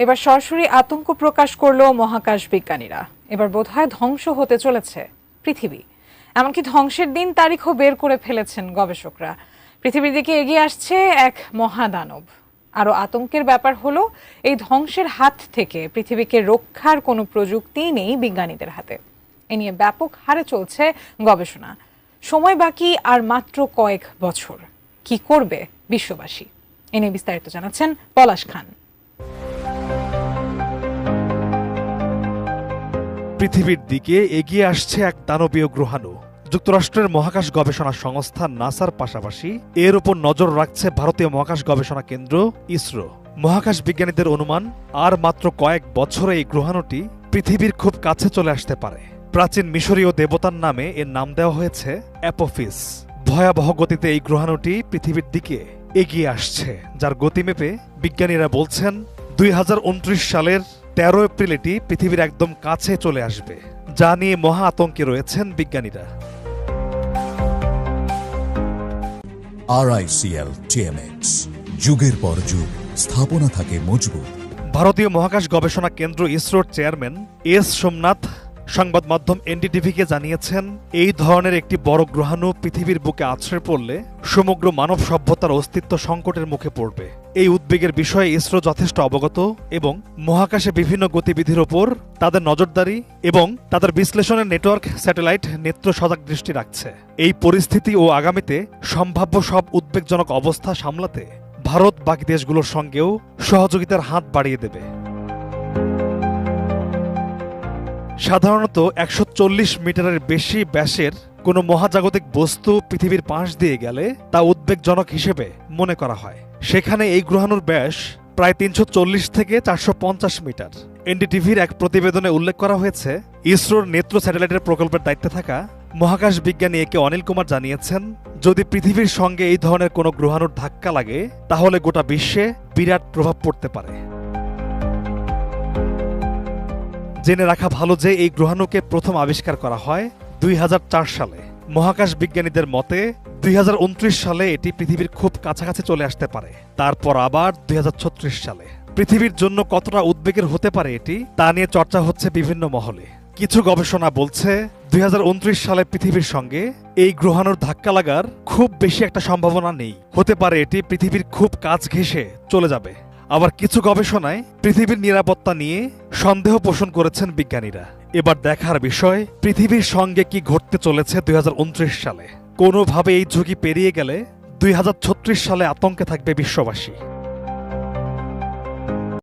এবার সরাসরি আতঙ্ক প্রকাশ করলো মহাকাশ বিজ্ঞানীরা। এবার বোধহয় ধ্বংস হতে চলেছে পৃথিবী, এমনকি ধ্বংসের দিন তারিখও বের করে ফেলেছেন গবেষকরা। পৃথিবীর দিকে এগিয়ে আসছে এক মহাদানব। আরও আতঙ্কের ব্যাপার হলো, এই ধ্বংসের হাত থেকে পৃথিবীকে রক্ষার কোনো প্রযুক্তিই নেই বিজ্ঞানীদের হাতে। এ নিয়ে ব্যাপক হারে চলছে গবেষণা। সময় বাকি আর মাত্র কয়েক বছর। কি করবে বিশ্ববাসী? এ নিয়ে বিস্তারিত জানাচ্ছেন পলাশ খান। পৃথিবীর দিকে এগিয়ে আসছে এক দানবীয় গ্রহাণু। যুক্তরাষ্ট্রের মহাকাশ গবেষণা সংস্থা নাসার পাশাপাশি এর উপর নজর রাখছে ভারতীয় মহাকাশ গবেষণা কেন্দ্র ইসরো। মহাকাশ বিজ্ঞানীদের অনুমান, আর মাত্র কয়েক বছরে এই গ্রহাণুটি পৃথিবীর খুব কাছে চলে আসতে পারে। প্রাচীন মিশরীয় দেবতার নামে এর নাম দেওয়া হয়েছে অ্যাপোফিস। ভয়াবহ গতিতে এই গ্রহাণুটি পৃথিবীর দিকে এগিয়ে আসছে, যার গতি মেপে বিজ্ঞানীরা বলছেন 2029 সালের 13 এপ্রিল এটি পৃথিবীর একদম কাছে চলে আসবে, যা নিয়ে মহা আতঙ্কে রয়েছেন বিজ্ঞানীরা। RICL TMX, যুগের পর যুগ স্থাপনা থাকে মজবুত। ভারতীয় মহাকাশ গবেষণা কেন্দ্র ইসরোর চেয়ারম্যান এস সোমনাথ সংবাদ মাধ্যম এনডিটিভিকে জানিয়েছেন, এই ধরনের একটি বড় গ্রহাণু পৃথিবীর বুকে আছড়ে পড়লে সমগ্র মানব সভ্যতার অস্তিত্ব সংকটের মুখে পড়বে। এই উদ্বেগের বিষয়ে ইসরো যথেষ্ট অবগত এবং মহাকাশে বিভিন্ন গতিবিধির ওপর তাদের নজরদারি এবং তাদের বিশ্লেষণের নেটওয়ার্ক স্যাটেলাইট নেত্র সজাগ দৃষ্টি রাখছে। এই পরিস্থিতি ও আগামীতে সম্ভাব্য সব উদ্বেগজনক অবস্থা সামলাতে ভারত বাকি দেশগুলোর সঙ্গেও সহযোগিতার হাত বাড়িয়ে দেবে। সাধারণত 140 মিটারের বেশি ব্যাসের কোনো মহাজাগতিক বস্তু পৃথিবীর পাশ দিয়ে গেলে তা উদ্বেগজনক হিসেবে মনে করা হয়। সেখানে এই গ্রহাণুর ব্যাস প্রায় 340 থেকে 450 মিটার। এনডিটিভির এক প্রতিবেদনে উল্লেখ করা হয়েছে, ইসরোর নেত্র স্যাটেলাইটের প্রকল্পের দায়িত্বে থাকা মহাকাশ বিজ্ঞানী একে অনিল কুমার জানিয়েছেন, যদি পৃথিবীর সঙ্গে এই ধরনের কোনো গ্রহাণুর ধাক্কা লাগে তাহলে গোটা বিশ্বে বিরাট প্রভাব পড়তে পারে। জেনে রাখা ভালো যে এই গ্রহাণুকে প্রথম আবিষ্কার করা হয় 2004 সালে। মহাকাশ বিজ্ঞানীদের মতে 2029 সালে এটি পৃথিবীর খুব কাছাকাছি চলে আসতে পারে, তারপর আবার 2036 সালে। পৃথিবীর জন্য কতটা উদ্বেগের হতে পারে এটি, তা নিয়ে চর্চা হচ্ছে বিভিন্ন মহলে। কিছু গবেষণা বলছে 2029 সালে পৃথিবীর সঙ্গে এই গ্রহাণুর ধাক্কা লাগার খুব বেশি একটা সম্ভাবনা নেই, হতে পারে এটি পৃথিবীর খুব কাছ ঘেঁষে চলে যাবে। আবার কিছু গবেষণায় পৃথিবীর নিরাপত্তা নিয়ে সন্দেহ পোষণ করেছেন বিজ্ঞানীরা। এবার দেখার বিষয়, পৃথিবীর সঙ্গে কি ঘটতে চলেছে 2029 সালে। কোনোভাবে এই ঝুঁকি পেরিয়ে গেলে 2036 সালে আতঙ্কে থাকবে বিশ্ববাসী।